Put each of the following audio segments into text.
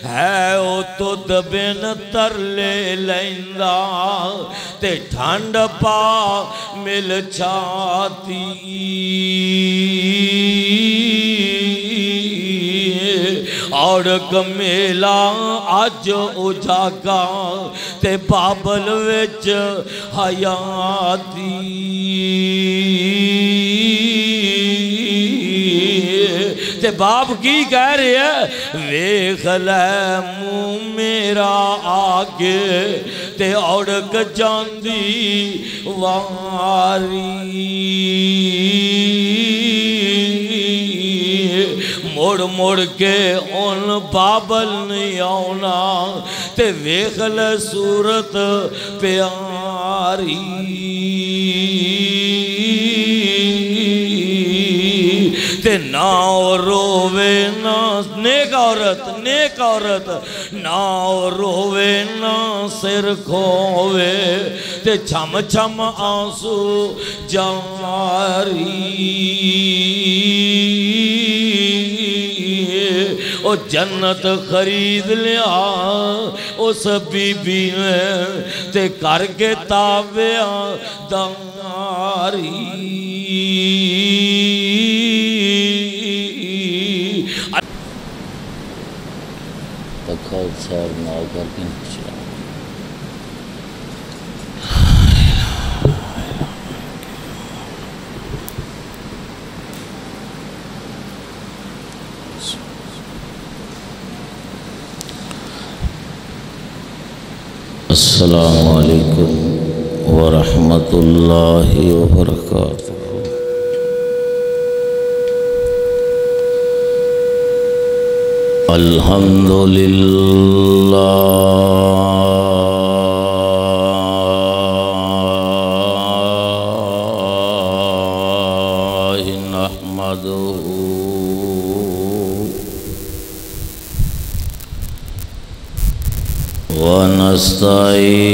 है ओ तुद बिन तरले लैंदा ते ठंड पा मिल छाती और कमेला अज उजागा ते बाबल विच हयाती ते बाप की कह रहे है वेख लै मुँह मेरा आगे ते औड़क जांदी वारी मुड़ मुड़ के उन बाबल नहीं आना ते वेख ले सूरत प्यारी ते ना रोवे ना नेक औरत ना रोवे ना सिर खोवे ते छम छम आंसू जारी ओ जन्नत खरीद लिया उस बीबी ने ते करके ताविया दारी तखल सैर ना करके अस्सलामु अलैकुम वरहमतुल्लाहि वबरकातुहू। अल्हम्दुलिल्लाहि नहमदुहू व नस्तईनुहू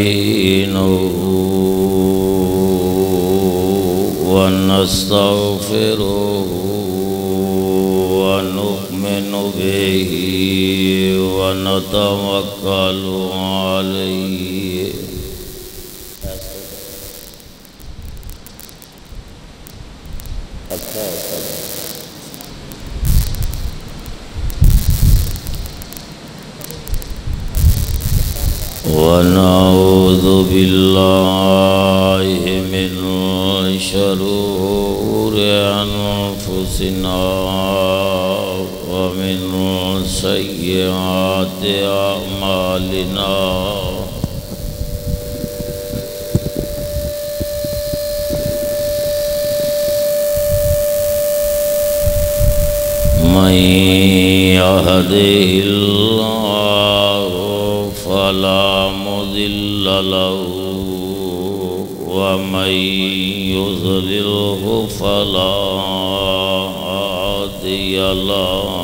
व नस्तगफिरुहू व नु'मिनु बिही व नतवक्कलु अलैहि। व नऊज़ु बिल्लाहि मिन शुरूरि अनफुसिना व मिन सय्यिआति अअमालिना। मन यहदिहिल्लाहु फला मुदिल्ल लहू व मन युज़लिल्हु फला हादिय लहू।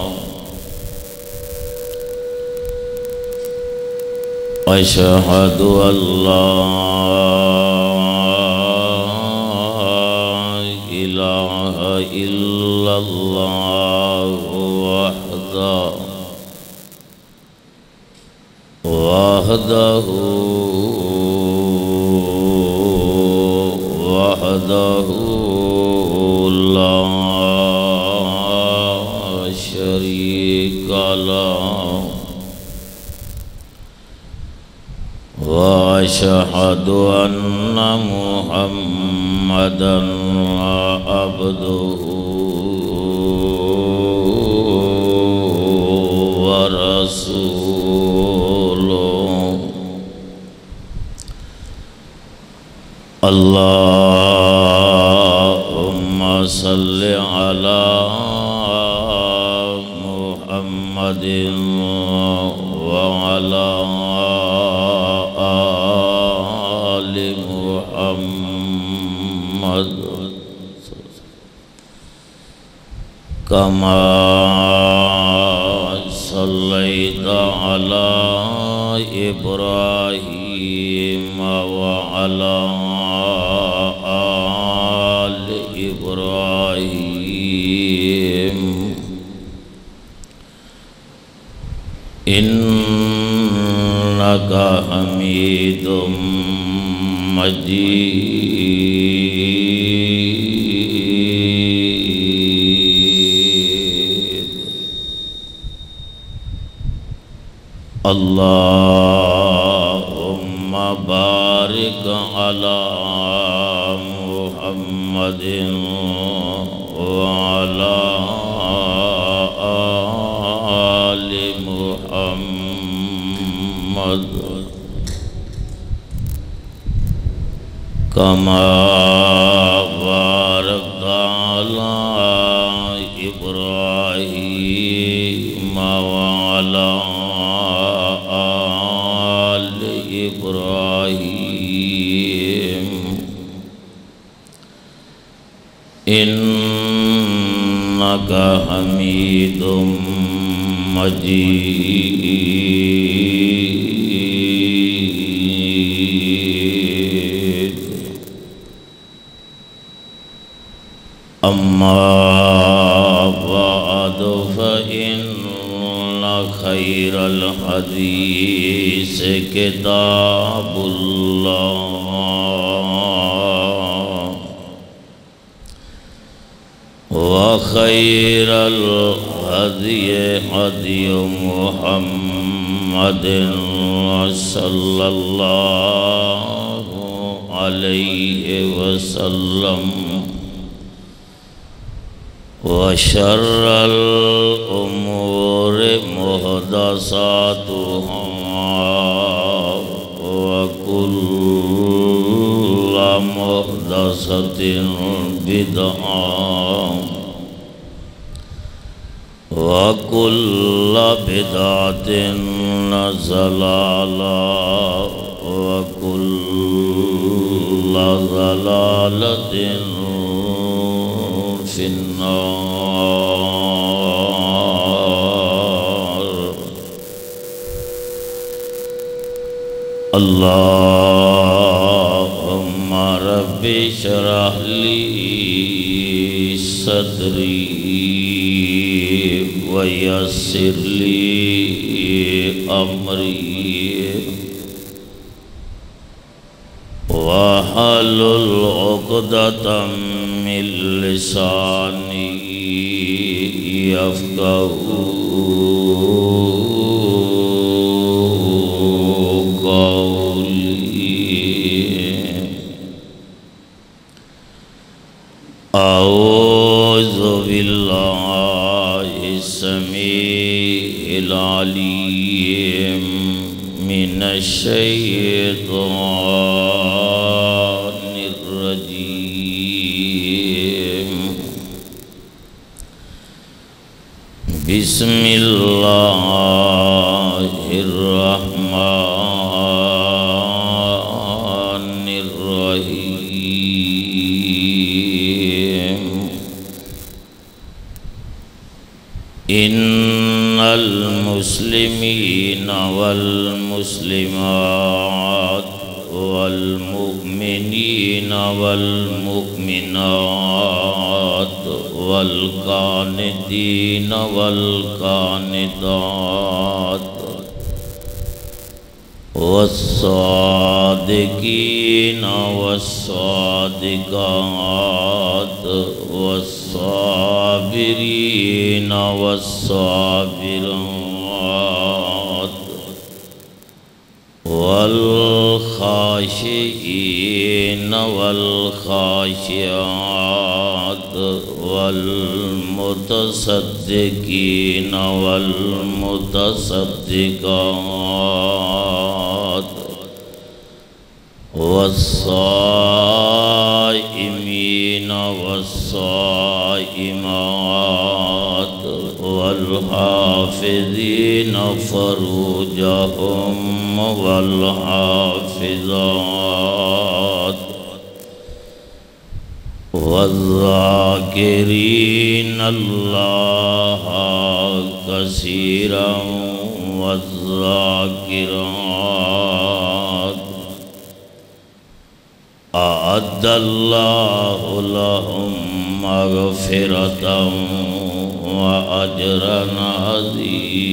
अशहदु अल्ला इलाहा इल्लल्लाह वहदहू ला शरीक लहू व अशहदु अन्ना मुहम्मदन अब्दुहू व रसूलुहू। अल्लाहुम्मा सल्लि अला मुहम्मदिन व अला आलि मुहम्मद कमा सल्लैता अला इब्राहीम व अला आलि इब्राहीम इन्नका हमीदुम मजीद। अल्लाहुम्मा बारिक अला मुहम्मदिन व अला आलि मुहम्मद कमा बारकता अला इब्राहीम व अला आलि इब्राहीम इन्नका हमीदुम मजीद। अम्मा बाद फ़इन्न खैरल हदीस किताबुल्लाह व खैरल हदी हदी मुहम्मदिन सल्लल्लाहु अलैहि वसल्लम व शर्रल उमूर मुहदसातुहा व कुल्लु मुहदसतिन बिदअ व कुल्लु बिदअतिन ज़लाला व कुल्लु ज़लालतिन फिन्नार। अल्लाहुम्मा रब्बि इश्रह ली सदरी व यस्सिर ली अमरी वहलुल उक़दतम मिन लिसानी यफ़क़हू क़ौली। अऊज़ु बिल्लाहि समीइल अलीम मिनश शैतानिर रजीम। बिस्मिल्लाहिर रहमानिर रहीम। इन्नल मुस्लिमीन वल मुस्लिमात वल मुमिनीन वल मुमिनात वल कानितीन वल कानितात वस्सादिकीन वस्सादिकात वस्साबिरीन वस्साबिरात वल खाशिईन वल खाशियात वल मुतसद्दिकीन वल मुतसद्दिकात वस्साइमीन वस्साइमात वल हाफिज़ीन फरूजहुम वल हाफिज़ात वज़्ज़ाकिरीन अल्लाह कसीरन वज़्ज़ाकिरात अअद्दल्लाहु लहुम मग़फ़िरतन व अजरन अज़ीमा।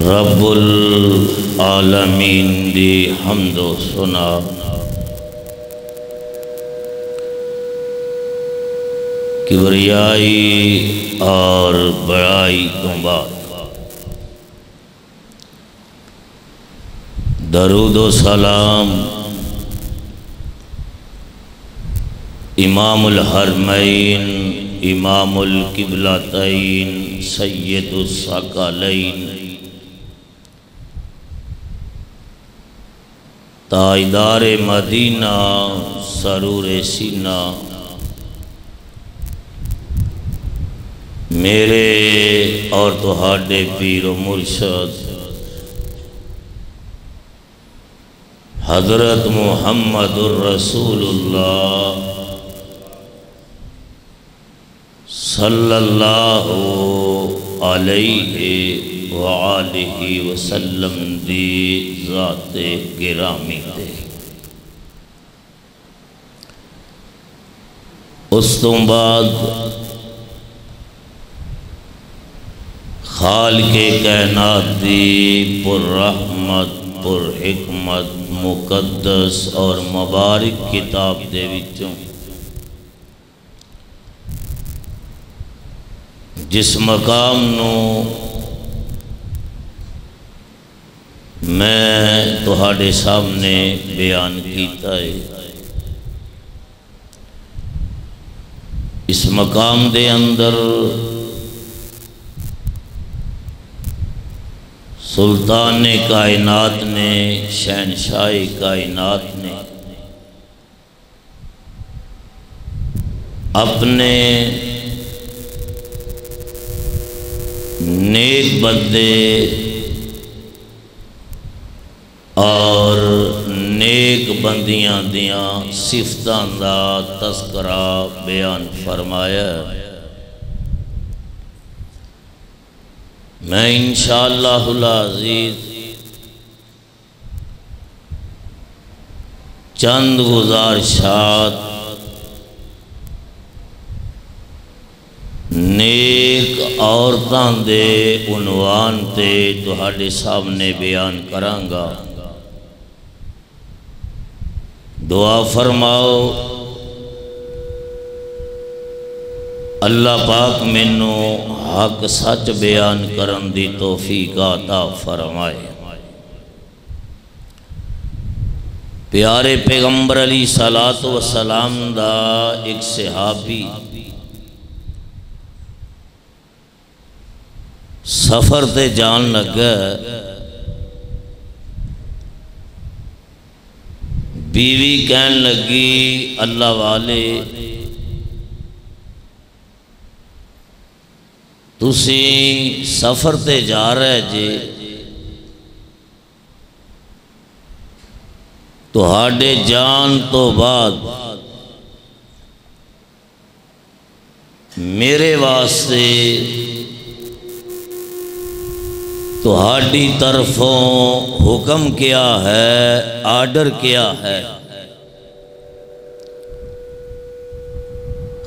रब्बुल आलमीन दी हम्दो सुना किबरियाई और बड़ाई को बाद दरूद व सलाम इमामुल हरमैन इमामुल किबलतैन सय्यदुस सकलैन ताजदार मदीना सरूर सीना मेरे और तुहाडे पीर मुर्शद हज़रत मुहम्मदुर रसूलुल्लाह सल्लल्लाहु अलैहि व आलिहि वसल्लम दी ज़ाते गिरामी दे। उस तो बाद खालिक़े कायनात दी पुररहमत पुरहिकमत मुकद्दस और मुबारक किताब दे विचों जिस मकाम नू मैं तुहाडे सामने बयान कीता है, इस मकाम दे अंदर सुल्तान कायनात ने शहनशाह कायनात ने अपने नेक बंदे और नेक बंदियां दियां सिफतां दा तस्करा बयान फरमाया। मैं इंशाअल्लाहुल अज़ीज़ चंद गुज़ारिशात नेक औरतां दे उन्वान ते तुहाडे सामने बयान करांगा। दुआ फरमाओ अल्लाह पाक मैनू हक सच बयान करन दी तौफीक अता फरमाए। प्यारे पैगंबर अली सलात व सलाम दा एक सहाबी सफ़र ते जान लगा, बीवी कहन लगी अल्लाह वाले तुसी सफ़र ते जा रहे जे, तुहाडे जान तो बाद मेरे वास्ते तुहाडी तरफों हुक्म क्या है, आर्डर क्या है।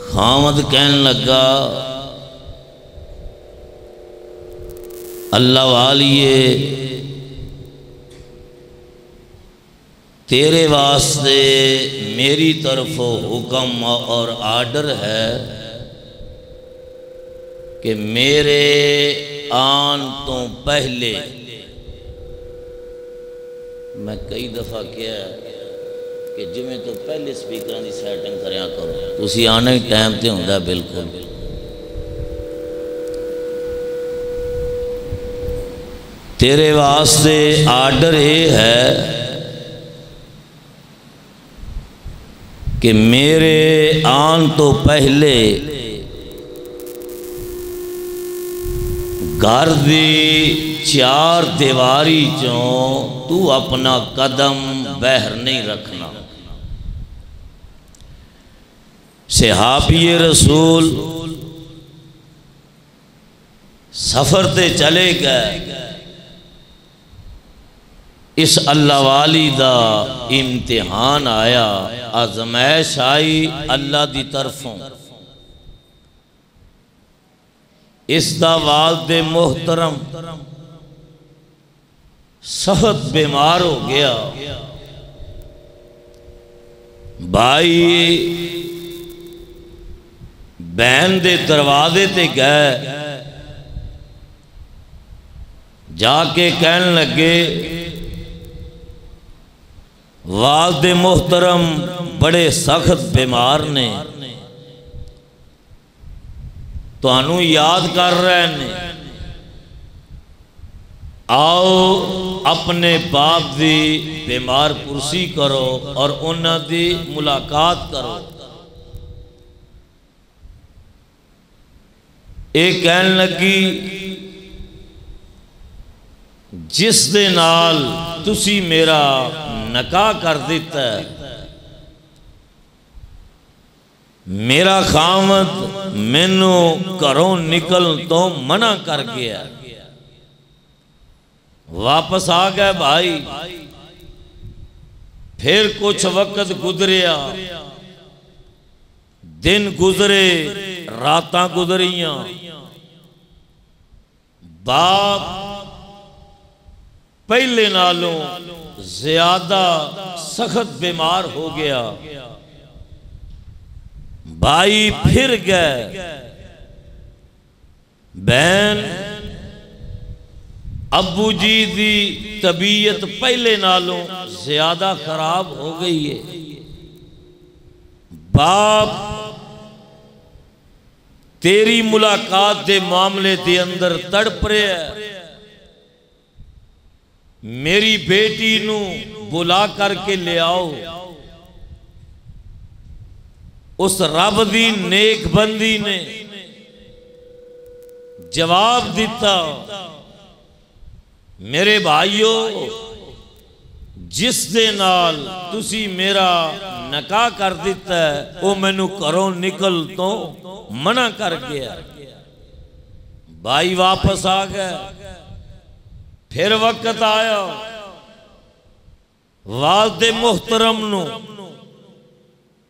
खामद कहन लगा अल्लाह वालिए तेरे वास्ते मेरी तरफों हुक्म और आर्डर है कि मेरे आन तो पहले, मैं कई दफ़ा किया कि जिमें तो पहले स्पीकर की सैटिंग करिया करो, तुसी आने टाइम ते हुंदा बिल्कुल। तेरे वास्ते आर्डर ये है कि मेरे आन तो पहले घर दी चार दीवारी चों तू अपना कदम बहर नहीं रखना। सहाबी रसूल सफर ते चले गए, इस अल्लाह वाली दा इम्तिहान आया, आजमैश आई अल्लाह दी तरफों। इसदा वालिद मोहतरम सख्त बीमार हो गया। भाई बहन दे दरवाजे ते गए, जाके कहन लगे वालिद मोहतरम बड़े सख्त बीमार ने, तुहानू याद कर रहे ने, आओ अपने बाप की बीमार कुर्सी करो और उन्हां दी मुलाकात करो। एक कहन लगी जिस दे नाल तुसी मेरा नकाह कर दिता है, मेरा खामद मैनू घरों निकल तो मना कर गया, वापस आ गए। भाई फिर कुछ वक्त गुजरिया, दिन गुजरे, रातां गुजरियां, बाप पहले नालों ज्यादा सख्त बीमार हो गया। भाई फिर गए, बहन अबू जी दी तबीयत पहले नालों ज्यादा खराब हो गई है। बाप तेरी मुलाकात के मामले के अंदर तड़प रहा है, मेरी बेटी नू बुला करके ले आओ। उस रब दी नेक बंदी ने जवाब दिता, मेरे भाइयों जिस दे नाल तुसी मेरा नकाह कर दिता है वो मैनू घरों निकल तो मना कर गया। भाई वापस आ गए। फिर वक्त आया, वालिद मोहतरम नू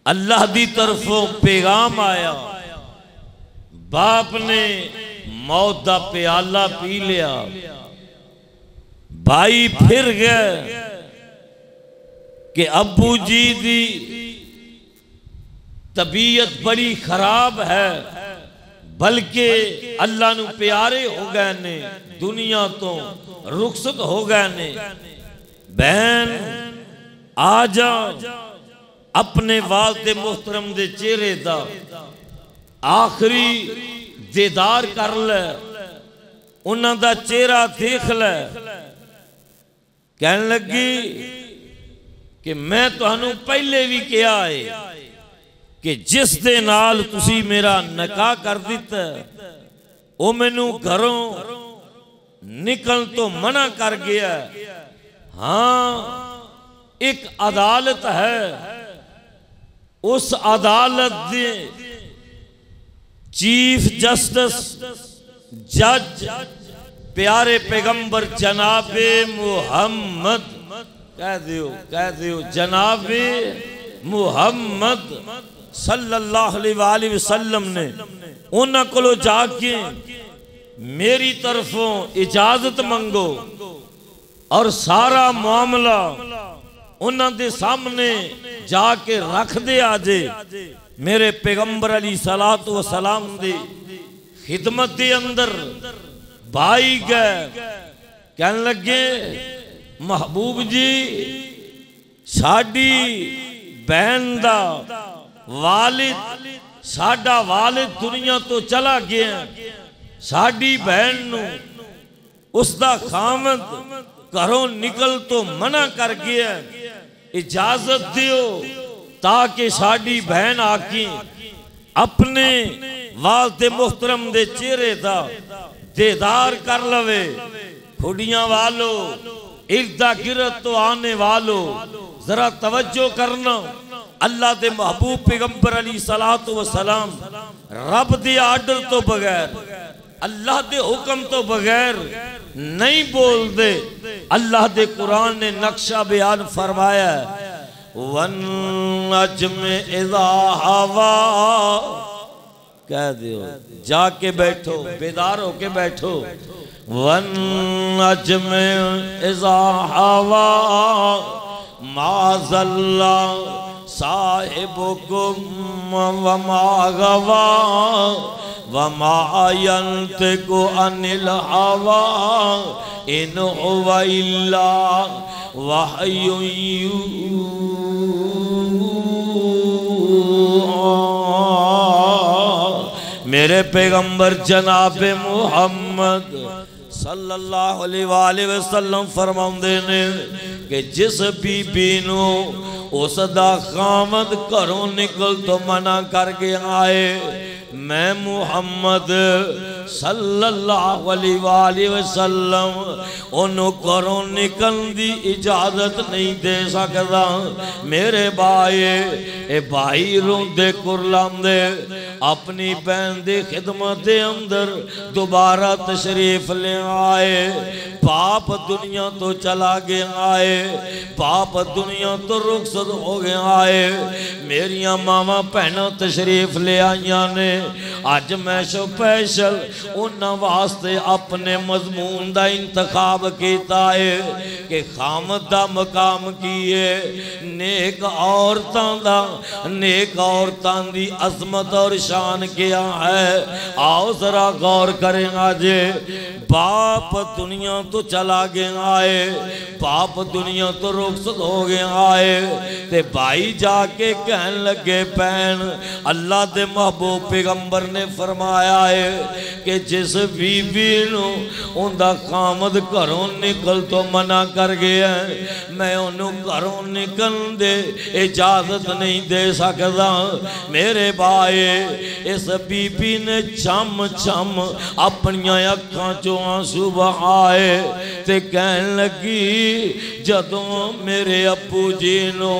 अल्लाह दी तरफों पैगाम आया। बाप ने मौत दा प्याला पी लिया। भाई फिर गए कि अब्बू जी दी तबीयत बड़ी खराब है, बल्कि अल्लाह नू प्यारे हो गए ने, दुनिया तो रुखसत हो गए ने। बहन आ जा, अपने वालिद मोहतरम दे चेहरे दा आखिरी दीदार कर ले, उन्हां दा चेहरा देख ले। कहन लगी कि मैं तुहानू पहले भी कहा है कि जिस दे नाल तुसी मेरा नकाह कर दिता वो मैनू घरों निकल तो मना कर गया। हाँ एक अदालत है, उस अदालत दे चीफ जस्टिस जज प्यारे पैगंबर जनाबे मुहम्मद, कह दियो जनाबे मुहम्मद सल्लल्लाहु अलैहि वसल्लम ने उन्हां कोलों जाके मेरी तरफों इजाजत मंगो और सारा मामला उन्हां दे सामने जाके रख दे आजे। मेरे पैगंबर अली सलातो व सलाम दी खिदमत के अंदर भाई गए। कहन लगे महबूब जी साडी बहन दा वालिद, साडा वालिद दुनिया तो चला गया, साडी बहन नू उसदा खामद घरों निकल तो मना कर गया। इजाजत दियो ताकि साडी बहन आके अपने वालिद मोहतरम दे चेहरे दा दीदार कर लवे। खुडियां वालों, इर्दा गिरद तो आने वालों, जरा तवज्जो करना। अल्लाह दे महबूब पैगंबर अली सलातो व सलाम रब दे आर्डर तो बगैर, अल्लाह दे हुक्म तो बगैर नहीं बोलते। अल्लाह दे कुरान ने नक्शा बयान फरमाया, वन नज्म इज़ा हवा, कह दियो जाके बैठो, बेदार होके बैठो। वन नज्म इज़ा हवा माज़ल्ला साहिबुकुम वमा गवा वमा यंतिकु अनिल हवा इन हुवा इल्ला वहयुन यूहा। मेरे पैगंबर जनाब मुहम्मद सल्लल्लाहु अलैहि वसल्लम फरमाउंदे ने कि जिस बीबी नू उसदा खामद घरों निकल तो मना करके आए, मैं मुहम्मद सल्लल्लाहु अलैहि वसल्लम ओनू घरों निकलने की इजाजत नहीं दे सकता। मेरे भाई ए भाई रोंदे कुरलांदे अपनी बहन की खिदमत के अंदर दोबारा तशरीफ ले आए। बाप दुनिया तो चला गया है, बाप दुनिया तो रुखसत हो गया है। मेरिया मावा भैन तशरीफ ले आईया ने। अज मैं स्पेशल उन्होंने वास्ते अपने मजमून का इंतखाब किया है कि खामद का मकाम की है, नेक औरतों का, नेक औरतों की अजमत और शान क्या है। आओ जरा गौर करेंगे जे बाप दुनिया तो चला गया है, बाप दुनिया तो रुखसत हो गया है, ते भाई जाके कहन लगे भैन अल्लाह दे महबूब पैगंबर ने फरमाया है कि जिस बीबी नू उनका खामद घरों निकल तो मना कर गया, मैं उन्होंने घरों निकल दे इजाजत नहीं दे सकता। मेरे भाई इस बीबी ने चम चम अपनिया अखां चो आंसू बहाए ते कहन लगी जदों मेरे अब्बू जी नू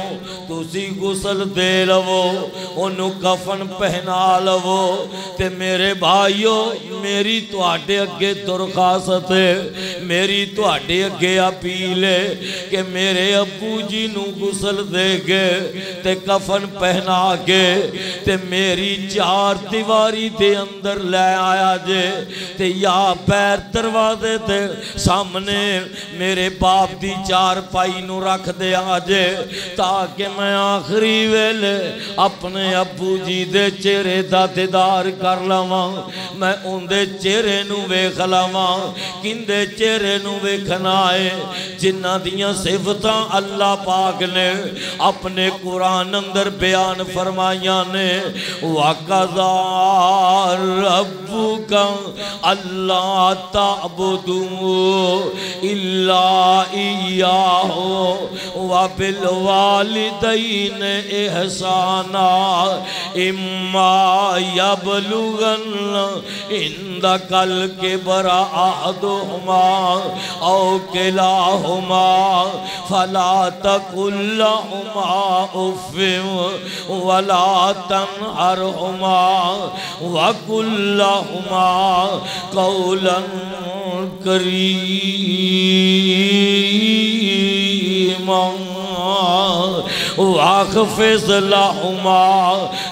तुसी गुसल दे लवो, ओनू कफन पहना लवो, ते मेरे भाईओ मेरी तुहाडे अगे दरखास्त है, मेरी तुहाडे अगे अपील है कि मेरे अब्बू जी नू गुसल दे के ते कफन पहना के ते मेरी चार दीवारी दे अंदर ले आया जे, ते या पैर दरवाजे ते सामने मेरे बाप दी चार पाई नू रख दे आजे, ताकि मैं आखिरी वेले अपने अब्बू जी दे चेहरे दा दीदार कर लवां। मैं उनके चेहरे नू वेख लवां। किंदे चेहरे नू वेखना है जिन्हां दियां सिफतां अल्लाह पाक ने अपने कुरान अंदर बयान फरमाइया ने। वक़ज़ा रब्बुका अल्ला ताबुदू इल्ला इय्याहु व बिल वालिदैन इहसाना इम्मा यबलुगन इंदकल किबरा अहदुहुमा औ किलाहुमा फला तकुल लहुमा उफ़्फ़िन वला तनहरहुमा वकुल लहुमा कौलन करीमा वाख़फ़िज़ लहुमा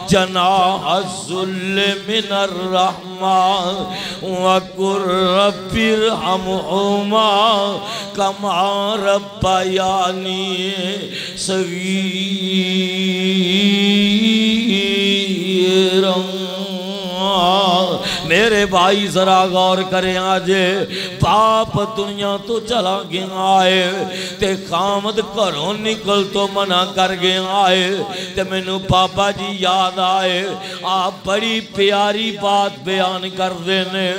जनाह-अज़्ज़ुल्ल मिनर रहमा वक़ुल रब्बिरहमहुमा कमा रब्बयानी सगीरा। मेरे भाई जरा गौर करें, आज बाप दुनिया तो चला गया है ते खामद घरों निकल तो मना कर गया है, ते मैनू बाबा जी याद आए। आप बड़ी प्यारी बात बयान करते ने,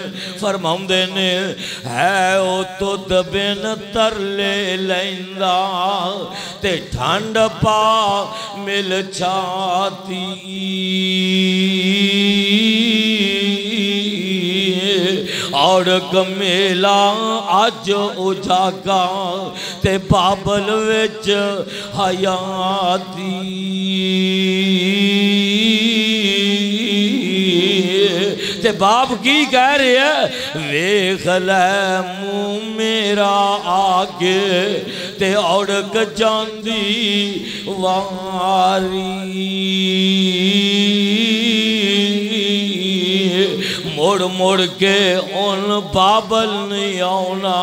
फरमाउंदे ने है ओ तुद बिन तरले लैंदा ते ठंड पा मिल छाती और कमेला अज उजागा ते बाबल विच हयाती ते बाप की कह रहे है, वेख लै मुँह मेरा आगे ते औड़क जांदी वारी, मुड़ मुड़ के उन बाबल नहीं आना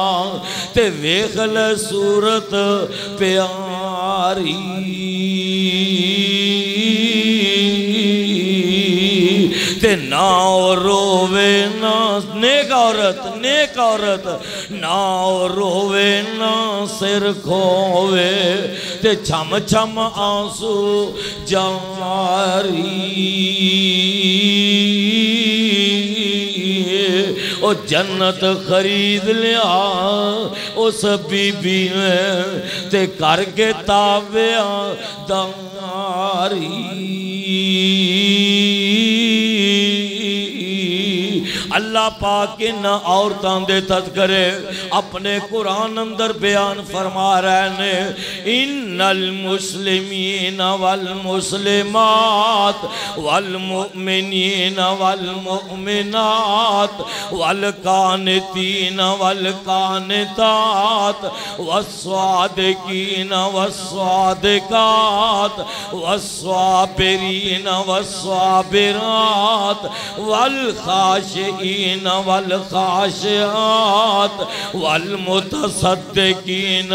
ते वेख ले सूरत प्यारी। ते ना रोवे ना नेक औरत ना रोवे ना सिर खोवे ते छम छम आंसू जारी। ओ जन्नत खरीद लिया उस बीबी ने ते करके ताविया दारी। अल्लाह पाक इन औरतों के तज़किरे अपने कुरान अंदर बयान फरमा रहे ने, इन्नल मुस्लिमीन वल मुस्लिमात वल मुमिनीन वल मुमिनात वल कानितीन वल कानितात वस्सादिकीन वस्सादिकात वस्साबिरीन वस्साबिरात वल खाशिईन वल खाशिआत वल मुतसद्दिकीन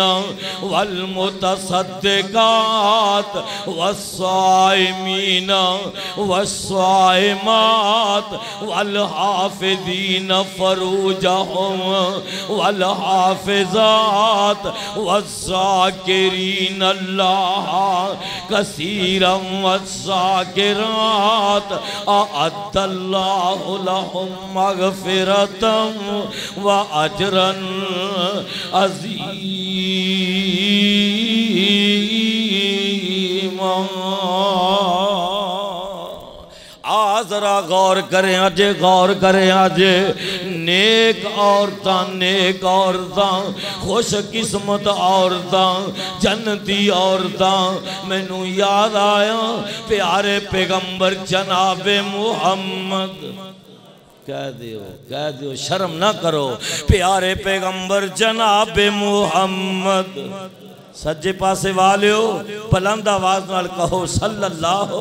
वल मुतसद्दिकात वस्साइमीन वस्साइमात वल हाफिज़ीन फरूजहुम वल हाफिज़ात वज़्ज़ाकिरीन अल्लाह कसीरम वज़्ज़ाकिरात अअद्दल्लाहु लहुम मग़फ़िरतम व अजरन अज़ीमा। जरा गौर करें अज, गौर करें अज। नेक औरतां खुश किस्मत औरतां जन्नती औरतां। मैनू याद आया प्यारे पैगंबर जनाबे मुहम्मद, कह दियो शर्म ना करो, प्यारे पैगंबर जनाबे मुहम्मद। सज्जे पासे वालियो बुलंद आवाज नाल कहो सल्लल्लाहु,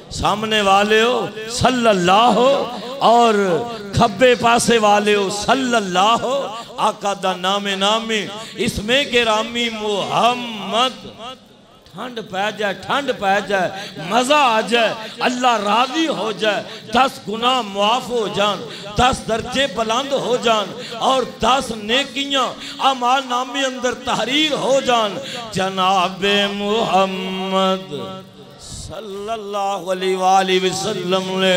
सामने वाले हो सल्लल्लाहु, और खब्बे पासे वाले हो सल्लल्लाहु। आका दा नामे नामी इसमें के रामी मुहम्मद। ठंड पै जाए, ठंड पै जाए, मजा आ जाए, अल्लाह राजी हो जाए, 10 गुनाह मुआफ हो जान, 10 दर्जे बुलंद हो जान और 10 नेकियां अमाल नामे अंदर तहरीर हो जान। जनाबे मुहम्मद सल्लल्लाहु अलैहि वसल्लम ने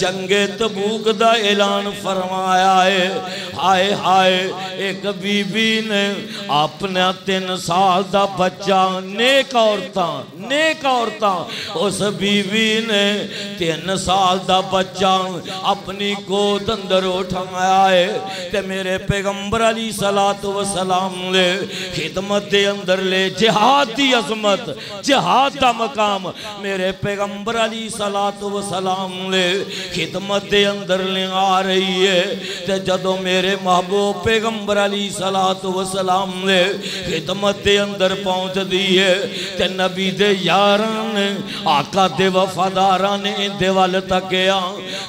जंगे तबूक दा ऐलान फरमाया है। हाय हाय, एक बीबी ने अपना 3 साल दा बच्चा, नेक औरतां, उस बीबी ने 3 साल दा बच्चा अपनी गोद अंदर उठाया है ते मेरे पैगंबर अली सलातो व सलाम ने खिदमत दे अंदर ले। जिहाद दी अजमत, जिहाद दा मकाम मेरे पैगंबर अली सलातो व सलाम ने खिदमत दे अंदर ले आ रही है। ते जदों मेरे महबूब पैगंबर अली सलातो व सलाम ने खिदमत दे अंदर पहुंच दी है ते नबी दे यारां ने, आका दे वफादारां ने इंदे वल तकिया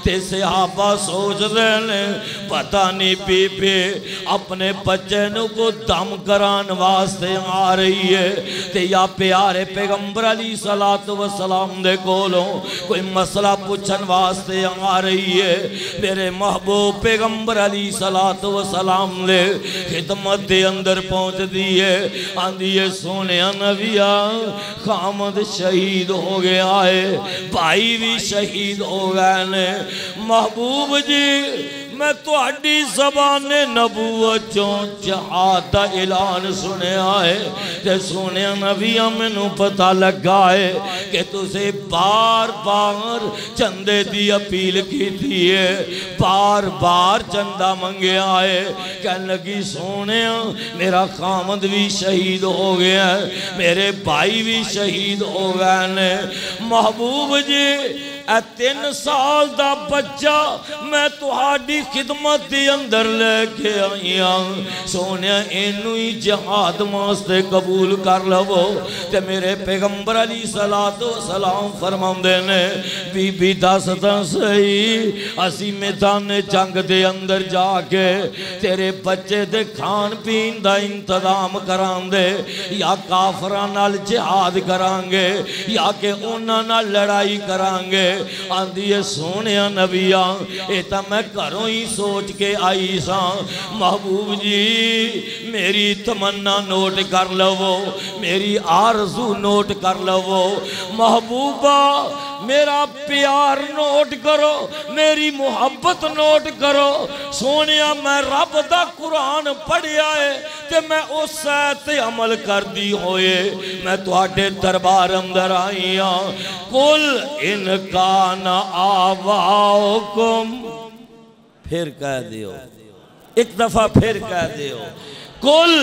ते सहाबा सोच रहे ने पता नहीं बीबी अपने बच्चे नू को दम करान वास्ते आ रही है ते या प्यारे पैगंबर अली सलातो व सलाम दे कोलों कोई मसला पूछन वास्ते आ रही है। मेरे महबूब पैगंबर अली सलातो व सलाम ने खिदमत दे अंदर पहुंच दी है। आंदी है सोने नबिया खामद शहीद हो गया है, भाई भी शहीद हो गए ने। महबूब जी मैं तुहाडी ज़बाने नबूवत चों जिहाद दा ऐलान सुनिया है ते सोने नबिया मैनू पता लगा है कि तुसे बार बार चंदे दी अपील की है, बार बार चंदा मंगया है। कह लगी सोने मेरा खामद भी शहीद हो गया है, मेरे भाई भी शहीद हो गए ने। महबूब जी 3 साल दा बच्चा मैं तुहाडी खिदमत दे अंदर लेके आई हां। सोने इनू ही जिहाद वास्ते कबूल कर लवो। ते मेरे पैगंबर अली सलातो सलाम फरमांदे ने बीबी दस तां सही असी मैदान जंग दे अंदर जाके तेरे बच्चे दे खान पीन दा इंतजाम करांदे या काफरां नाल जिहाद करांगे या के उन्हां नाल लड़ाई करांगे। आंदी है सोने नबिया ये तो मैं घरों ही सोच के आई सा। महबूब जी मेरी तमन्ना नोट कर लवो, मेरी आरज़ू नोट कर लवो। महबूबा मेरा प्यार नोट करो, मेरी मुहब्बत नोट करो। सोने मैं रब दा कुरान पढ़िया है ते मैं उस ते अमल कर दी होए मैं तुहाडे दरबार अंदर आई हाँ। कुल इनका न आवाओकुम, फिर कह दियो एक दफा, फिर कह दियो कुल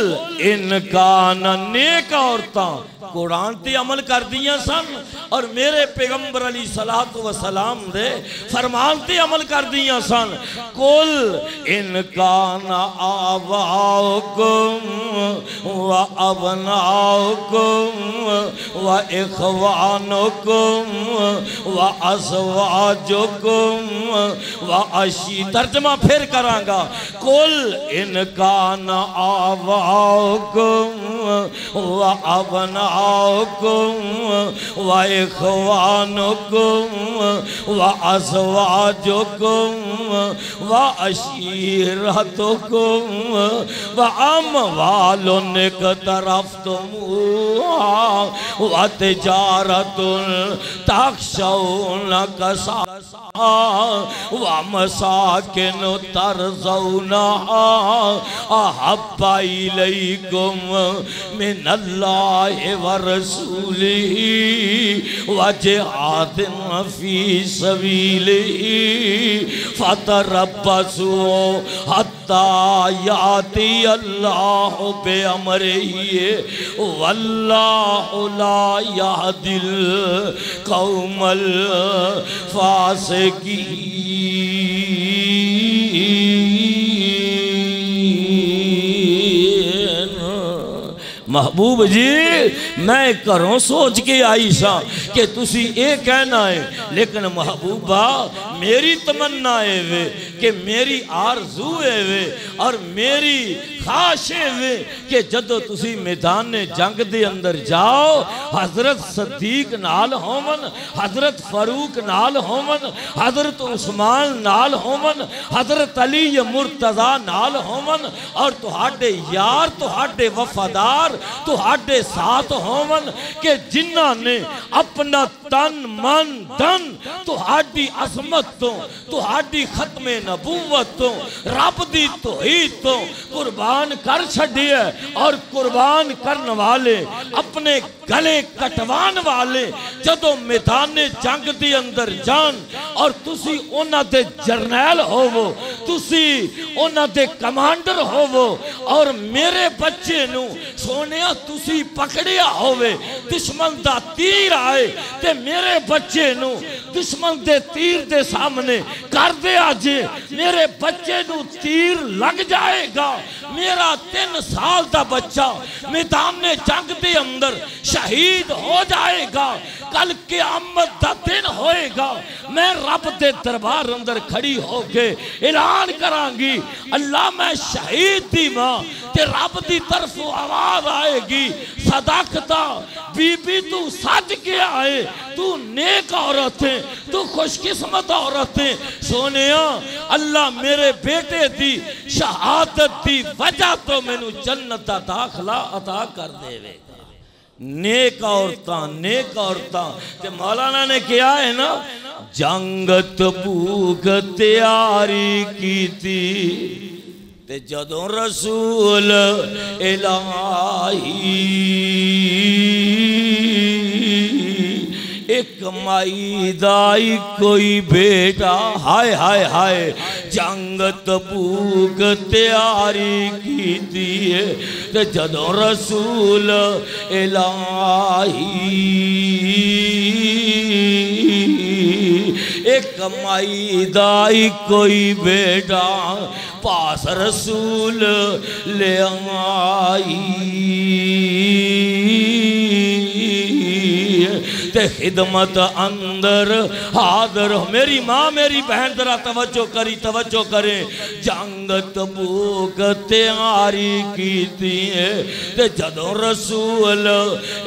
इनका न नेक औरतां कुरान ते अमल कर दिया सन और मेरे पैगंबर अली सलातो व सलाम दे फरमान ते अमल कर दिया सन। कुल इनका न आवाओकुम व अबनाओकुम व इखवानुकुम व अज़वाजुकुम व अशी। तर्जमा फिर करांगा। कुल इनका न आवाओकुम व अबनाओकुम व इखवानुकुम व अज़वाजुकुम व अशीरतुकुम व अमवालुन इक़्तरफ़्तुमूहा व तिजारतुन तख़शौना कसासा व मसाकिन तर्ज़ौनहा अहब्बा इलैकुम मिनल्लाहि व रसूलिही व जिहादिन फी सबीलिही फतरब्बसू हत्ता याति अल्लाहु बिअमरिही वल्लाहु ला यहदिल कौमल फासिकीन। महबूब जी मैं घरों सोच के आई सा कि तुसी ये कहना है, लेकिन महबूबा मेरी तमन्ना है वे कि मेरी आरज़ू है वे और मेरी ख्वाहिश है वे कि जदों तुसी मैदान जंग दे अंदर जाओ हजरत सदीक नाल होवन, हजरत फारूक नाल होवन, हजरत उस्मान नाल होवन, हजरत अली मुर्तज़ा नाल होवन और तुहाडे यार तुहाडे वफादार तुहाडे साथ होवन कि जिन्हां ने अपना तन मन धन तुहाडी अज़मत तो तुहाडी खत्मे नबूवत तो रब दी तौहीद तो कुर्बान कर छड़िए और कुर्बान करने वाले अपने गले कटवान वाले जदों मैदान जंग दे अंदर जान और तुसी उन्हां दे जरनैल होवो, तुसी उन्हां दे कमांडर होवो और मेरे बच्चे नू सोनिया तुसी पकड़िया होवे, दुश्मन दा तीर आए ते मेरे बच्चे नू दुश्मन दे तीर दे सामने कर दे आज मेरे बच्चे नू तीर लग जाएगा। मेरा 3 साल का बच्चा मैदान जंग दे अंदर शहीद हो जाएगा। कल क़यामत दा दिन होएगा, मैं रब दे दरबार अंदर खड़ी होके ऐलान करांगी अल्लाह मैं शहीद दी मां ते रब दी तरफ आवाज आएगी सदाकता बीबी तू सच के आए, तू नेक औरत है, तू खुशकिस्मत औरत है। सोनिया अल्लाह मेरे बेटे दी शहादत दी वजह तो मैनू जन्नत दा दाखला अता कर देवेगा। नेक औरतां ते मौलाना ने किया है ना जंगत भूख तैयारी की थी ते जदों रसूल इलाही एक माई दाई कोई बेटा हाय हाय हाय जंगत भूख तैयारी की दिए ते जदों रसूल इलाही एक माई दाई कोई बेटा पास रसूल ले आई ते खिदमत अंदर हादर। मेरी माँ मेरी बहन जरा तवज्जो करें। जंग तबूक तैयारी की थी ते जदों रसूल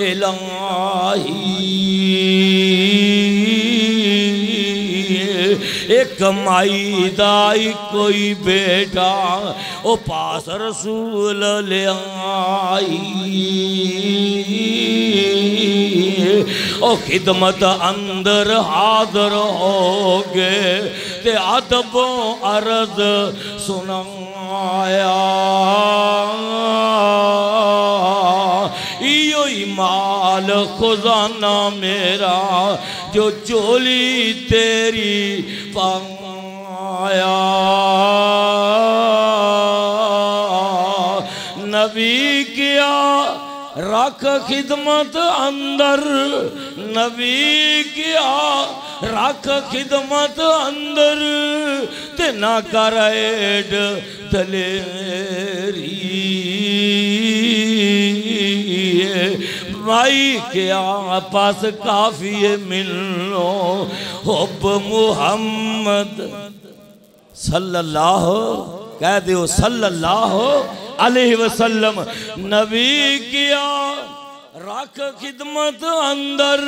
इलाही एक माई दाई कोई बेटा ओ पास रसूल ले आई ओ खिदमत अंदर हाज़र हो गए ते अदबो अर्ज सुनाया इयो ही माल खुजाना मेरा जो चोली तेरी पाया। नबी किया रख खिदमत अंदर नबी किया रख खिदमत अंदर ते ना कर ऐड दलेरी माई क्या पास काफी मिलो हुब मुहम्मद सल्लल्लाहु कह दो सल्लल्लाहु अलैहि वसल्लम। नबी किया रख खिदमत अंदर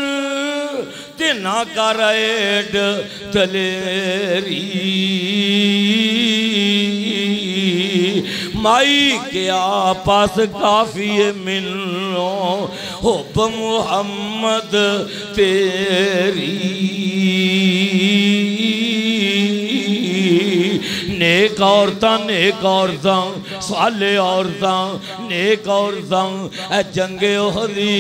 ते ना कर ऐड दलेरी माई के पास काफी मिलो हुब मुहम्मद तेरी। नेक औरतां साले औरतां नेक औरतां जंगे ओहदी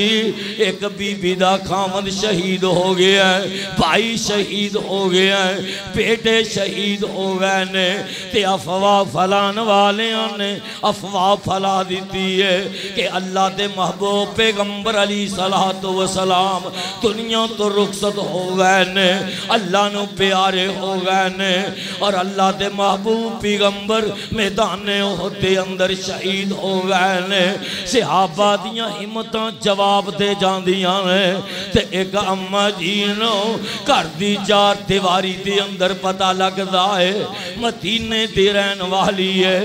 एक बीबी दा खामद शहीद हो गया है, भाई शहीद हो गया है, बेटे शहीद हो गए ने ते अफवाह फैलान वालियां ने अफवाह फैला दी है कि अल्लाह दे महबूब पैगंबर अली सलातो व सलाम दुनिया तो रुखसत हो गए ने, अल्लाह नू प्यारे हो गए ने और अल्लाह दे महबूब पैगंबर मैदान होते अंदर शहीद हो गए ने। सहाबा दियां हिम्मतां जवाब दे जांदियां ने ते एक अम्मा जी नूं घर दी चार दीवारी दे अंदर पता लगदा है मदीने दी रहन वाली है,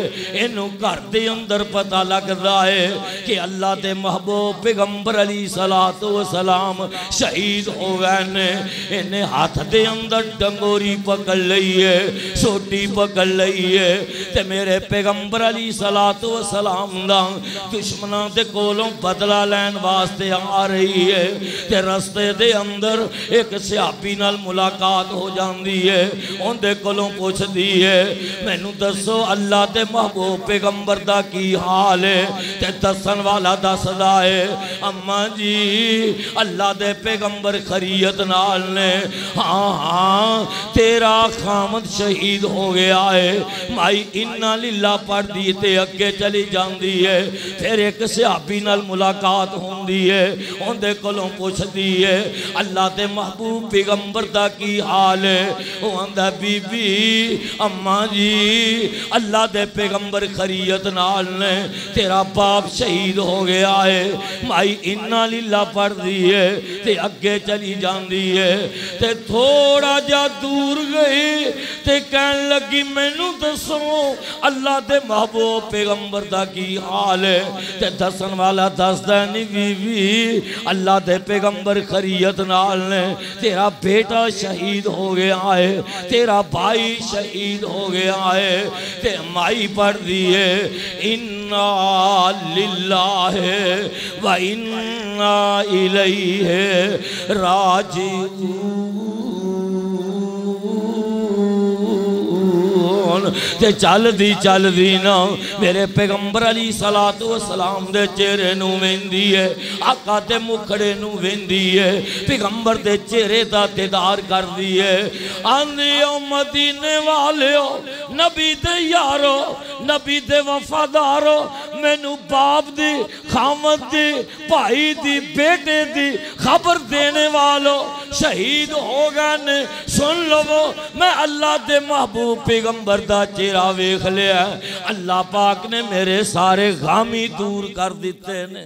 इनू घर दे अंदर पता लगदा है कि अल्लाह दे महबूब पैगंबर अली सलातो व सलाम शहीद हो गए ने। इन्हें हाथ दे अंदर डंगोरी पकड़ लई है, सोटी पकड़ लई है ते मेरे पैगंबर अली सलातो व सलाम दा दुश्मनां दे कोलों बदला लैन वास्ते आ रही है ते रस्ते दे अंदर एक सहाबी नाल मुलाकात हो जाती है, उनके कोलों पूछदी है मैनू दसो अल्लाह दे महबूब पैगंबर दा की हाल है ते दसन वाला दसदा है अम्मा जी अल्लाह दे पैगंबर खरीयत नाल ने, हाँ हाँ तेरा खामद शहीद हो गया है। माई इन्ना लीला पढ़ दी ते अगे चली जाती है, फिर एक सहाबी नाल मुलाकात होंदी है, उनके कोलों पूछदी है अल्लाह दे महबूब पैगंबर दा की हाल है। वो आंदा बीबी अम्मा जी अल्लाह दे पैगंबर खरीयत नाल ने तेरा बाप शहीद हो गया है। माई इन्ना लीला पढ़ दी है ते अगे चली जाती है ते थोड़ा जा दूर गई ते कहन लगी मैनू दसो अल्लाह दे महबूब पैगंबर दा की हाल है ते दसन वाला दसदा नहीं बीबी अल्लाह दे पैगंबर खरीयत नाल ने तेरा बेटा शहीद हो गया है, तेरा भाई शहीद हो गया है। ते माई पढ़ दी है इन्ना लिल्लाहि व इन्ना इलैहि राजिऊन ते चल दी ना मेरे पैगंबर अली सलातो व सलाम दे चेहरे नू वेंदी है, आका दे मुखड़े नू वेंदी है, पैगंबर दे चेहरे दा दीदार कर दी है। आंदे ओ मदीने वाले नबी दे यारो नबी दे वफादारो मैनू बाप दी खामद दी भाई दी बेटे दी खबर देने वालों शहीद हो गए ने। सुन लो मैं अल्लाह दे महबूब पैगंबर दा चेहरा वेख लिया। अल्लाह पाक ने मेरे सारे गम ही दूर कर दिते ने।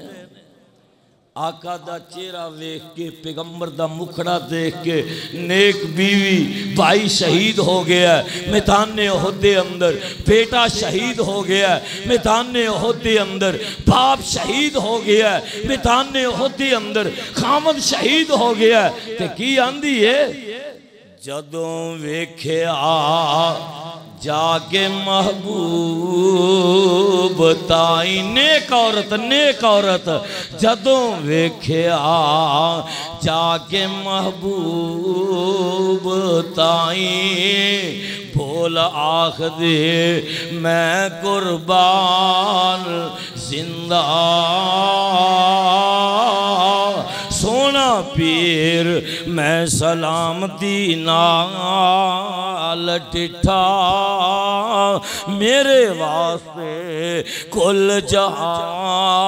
आका दा चेहरा वेख के पैगंबर दा मुखड़ा देख के नेक बीवी भाई शहीद हो गया मैदाने ओहद दे अंदर, बेटा शहीद हो गया मैदाने ओहद दे अंदर, बाप शहीद हो गया मैदाने ओहद दे अंदर, खामद शहीद हो गया। ते की आंदी है जदों वेख्या जाके महबूब ताई नेक औरत जदों वेख्या जाके महबूब ताई बोल आख दे मैं कुर्बान जिंदा। सोना पीर मैं सलामती नाल टिठा मेरे वास्ते कुल जहान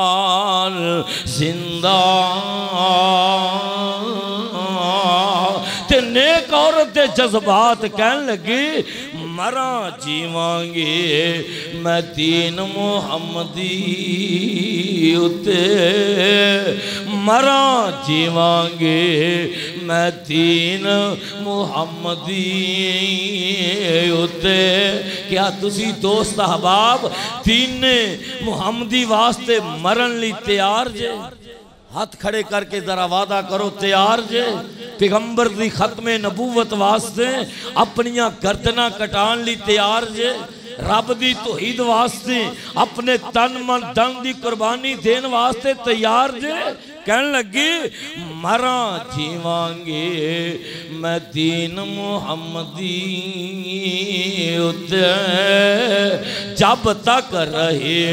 जिंदा। ते नेक औरत दे जज्बात कहन लगी मरा जीवांगे मैं दीन मुहम्मदी उते, मरा जीवांगे मैं दीन मुहम्मदी उते। क्या तुसी दोस्त अहबाब दीन मुहम्मदी वास्ते मरन ली तैयार जे? हाथ खड़े करके जरा वादा करो तैयार जे? पैगंबर दी खत्मे नबूवत वास्ते अपनियां गर्दना कटान ली तैयार जे? रब दी तौहीद वास्ते अपने तन मन धन दी कुर्बानी देने वास्ते तैयार जे? कहन लगी मरा जीवांगे मैं दीन मुहम्मदी उते, जब तक रहे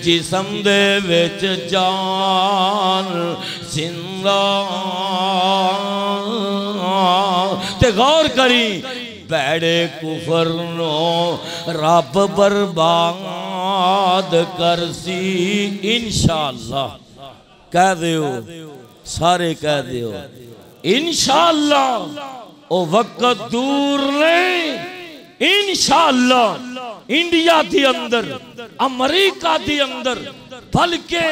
जिस्म दे विच जान जिंदा। ते गौर करी बैड़े कुफर नो रब बर्बाद करसी इंशाअल्लाह। कह दियो सारे कह दियो इंशाअल्लाह ओ वक्त दूर नहीं। इंशाअल्लाह इंडिया के अंदर अमेरिका के अंदर बल्कि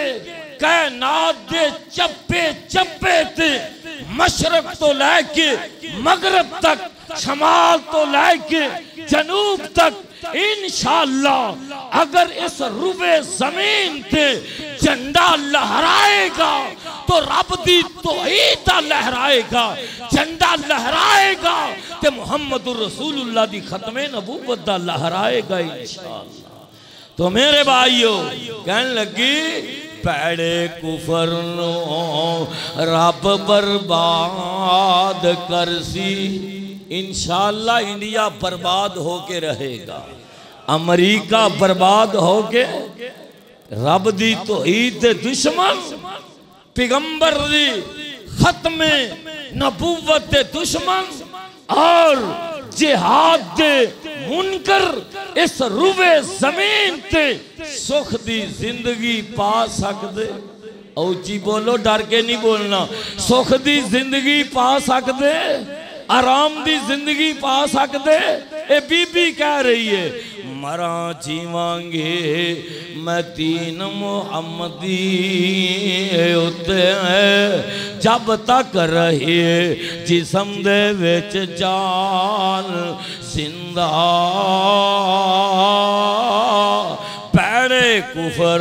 कायनात दे चप्पे चप्पे ते मशरक तो लैके मगरब तक शमाल तो लैके जनूब तक इंशाअल्लाह अगर इस रुबे जमीन पे झंडा लहराएगा तो रब दी तौहीद दा लहराएगा। झंडा लहराएगा ते मुहम्मदुर रसूलुल्लाह दी खत्मे नबूवत दा लहराएगा इंशाअल्लाह। तो मेरे भाइयों कहन लगी पैड़े कुफर नो रब बर्बाद करसी इंशाअल्लाह। इंडिया बर्बाद होके रहेगा, अमेरिका बर्बाद होके, रब दी तौहीद दे दुश्मन पैगंबर दी खत्मे नबूवत दे दुश्मन और जिहाद दे मुनकर इस रुवे जमीन ते सुख दी जिंदगी पा सकदे। औची बोलो, डर के नहीं बोलना। सुख दी जिंदगी पा सकदे, आराम दी जिंदगी पा सकदे। ए बीबी कह रही है मरा जीवांगे मैं दीन मुहम्मदी उते, जब तक रहे जिस्म दे विच जान जिंदा। पैड़े कुफर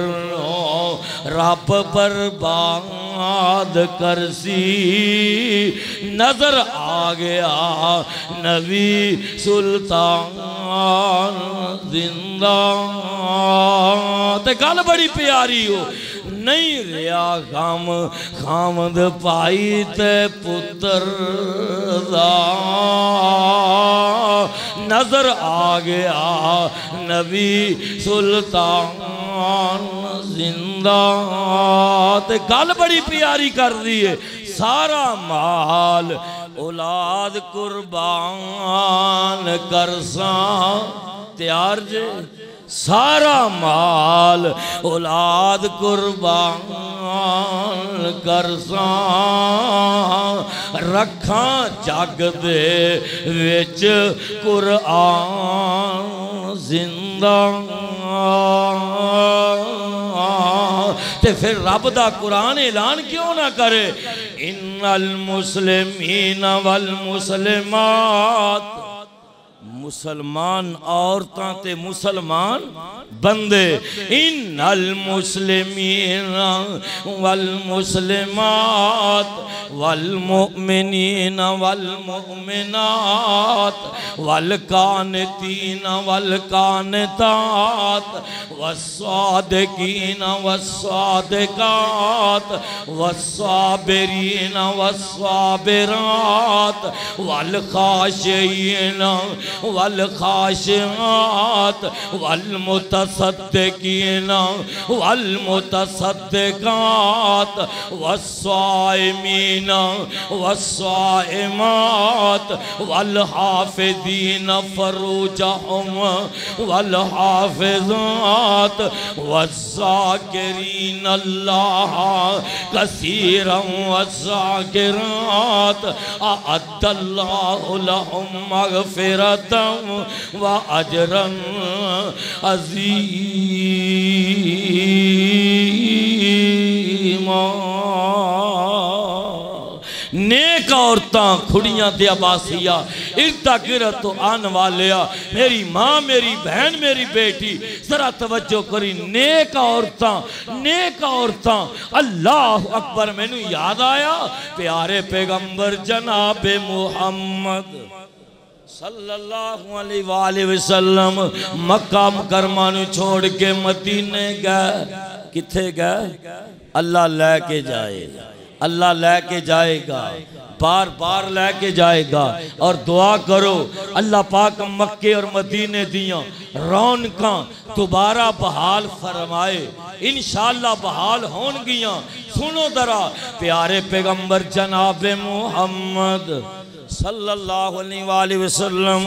रब बर्बाद करसी नजर आ गया नबी सुल्तान जिंदा। ते गल बड़ी प्यारी हो नहीं रिया गम खामद पाई ते पुत्र दा, नजर आ गया नबी सुल्तान जिंदा। ते गल बड़ी प्यारी कर दी है सारा माल औलाद कुर्बान करसा तैयार जे। सारा माल औलाद कुर्बान करसा रखा जग दे विच कुरान जिंदा। ते फिर रब दा कुरान ऐलान क्यों ना करे, इन्नल मुस्लिमीन वल मुस्लिमात, मुसलमान औरतां ते मुसलमान बंदे, इन्नल मुस्लिमीन वल मुस्लिमात वल मुमिनीन वल मुमिनात वल कानितीन वल कानितात वस्सादिकीन वस्सादिकात वस्साबिरीन वस्साबिरात वल खाशिईन वल खाशिआत वल मुतसद्दिकीन वल मुतसद्दिकात वस्साइमीन वस्साइमात वल हाफिदीन फरूजहुम वल हाफिजात वज़्ज़ाकिरीन अल्लाह कसीरन वज़्ज़ाकिरात अअद्दल्लाहु लहुम मग़फ़िरतन व अजरन अज़ीमा। नेक औरतां खुड़ियां ते अबासिया इर्दा गिरत तो आने वालिया, मेरी माँ मेरी बहन मेरी बेटी जरा तवज्जो करी। नेक औरतां अल्लाह अकबर। मैनू याद आया प्यारे पैगंबर जनाबे मुहम्मद सल्लल्लाहु अलैहि वसल्लम मक्का मुकरमा नू छोड़ के मदीने गए। किथे गए? अल्लाह लेके जाए, अल्लाह लेके जाएगा, बार बार लेके जाएगा। और दुआ करो अल्लाह पाक मक्के और मदीने दियां रौनकां दोबारा बहाल फरमाए। इंशाअल्लाह बहाल होनगियां। सुनो दरा प्यारे पैगंबर जनाबे मुहम्मद सल्लल्लाहु अलैहि वसल्लम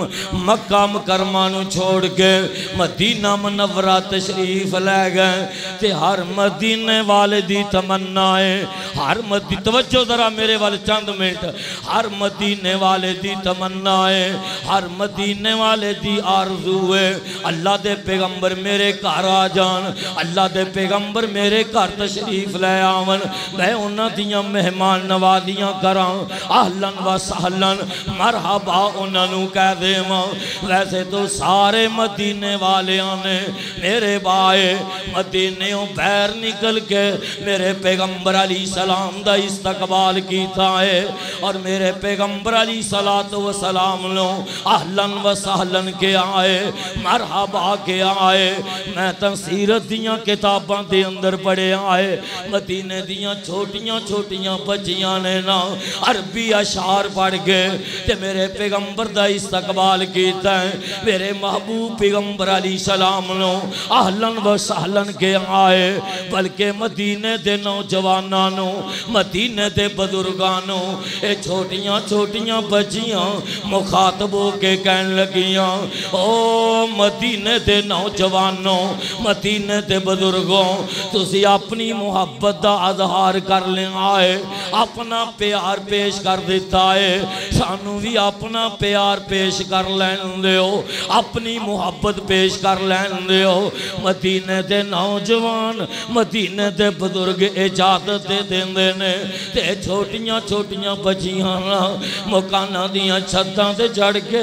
मक्का मुकरमा नू छोड़ के मदीना मुनव्वरा तशरीफ ले गए। ते हर मदीने वाले दी तमन्ना है, हर तवज्जो जरा मेरे वाले चंद मिनट, हर मदीने वाले दी तमन्ना है, हर मदीने वाले दी आरज़ू है अल्लाह दे पैगंबर मेरे घर आ जान, अल्लाह दे पैगंबर मेरे घर तशरीफ ले आवन, मैं उन्हां दियां मेहमान नवाजियां करां। आहलन व सहलन मरहबा उन्होंने कह देवां। वैसे तो सारे मदीने वालियां ने मेरे बाए मदीने बैर निकल के मेरे पैगंबर अली सलाम दा इस्तकबाल किया है और मेरे पैगंबर अली सलातो व सलाम लो आहलन व सहलन के आए, मरहबा के आए। मैं तो सीरत दियां किताबां दे अंदर पढ़े आए मदीने दियां छोटियां छोटियां बच्चियां ने ना अरबी अशार पढ़ के ते मेरे पैगंबर दा इस्तकबाल कीता है। मेरे महबूब पैगंबर अली सलाम नो आहलन व सहलन के आए। बल्कि मदीने दे नौजवानां नो मदीने दे बुजुर्गां नो ये छोटियां छोटियां बच्चियां मुखातब हो के कहन लगियां, ओ मदीने दे नौजवानों मदीने दे बुजुर्गों तुसी अपनी मुहब्बत दा अजहार कर लिया है, अपना प्यार पेश कर दिता है। सानू भी अपना प्यार पेश कर लैन दिओ, अपनी मुहब्बत पेश कर लैन दिओ। मदीने दे नौजवान मदीने दे बुजुर्ग इजाजत दे देंदे ने ते छोटियां छोटियां बच्चियां मकाना दियां छत्तां ते चढ़ के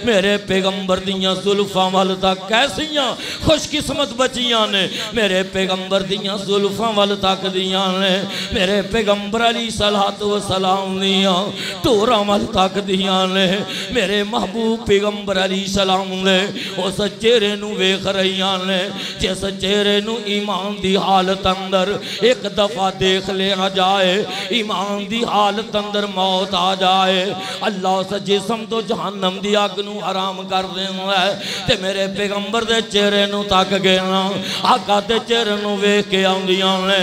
मेरे पैगंबर दियां जुल्फां वल तक कैसियां खुशकिस्मत बच्चियां ने मेरे पैगंबर दियां जुल्फां वल तक दियां ने मेरे पैगंबर अली सलातो व सलाम दियां टोरां वल तक दियां ने मेरे महबूब पैगंबर अली सलाम ने उस चेहरे नू वेख रहियां ने। जिस चेहरे नू ईमान दी हालत अंदर एक दफा देख लिया जाए, ईमान दी हालत अंदर मौत आ जाए, अल्लाह उस जिस्म तो जहन्नम दी अग नू हराम कर देंदा है। ते मेरे पैगंबर दे चेहरे नू तक गए ना आका दे चेहरे नू वेख के आउंदियां ने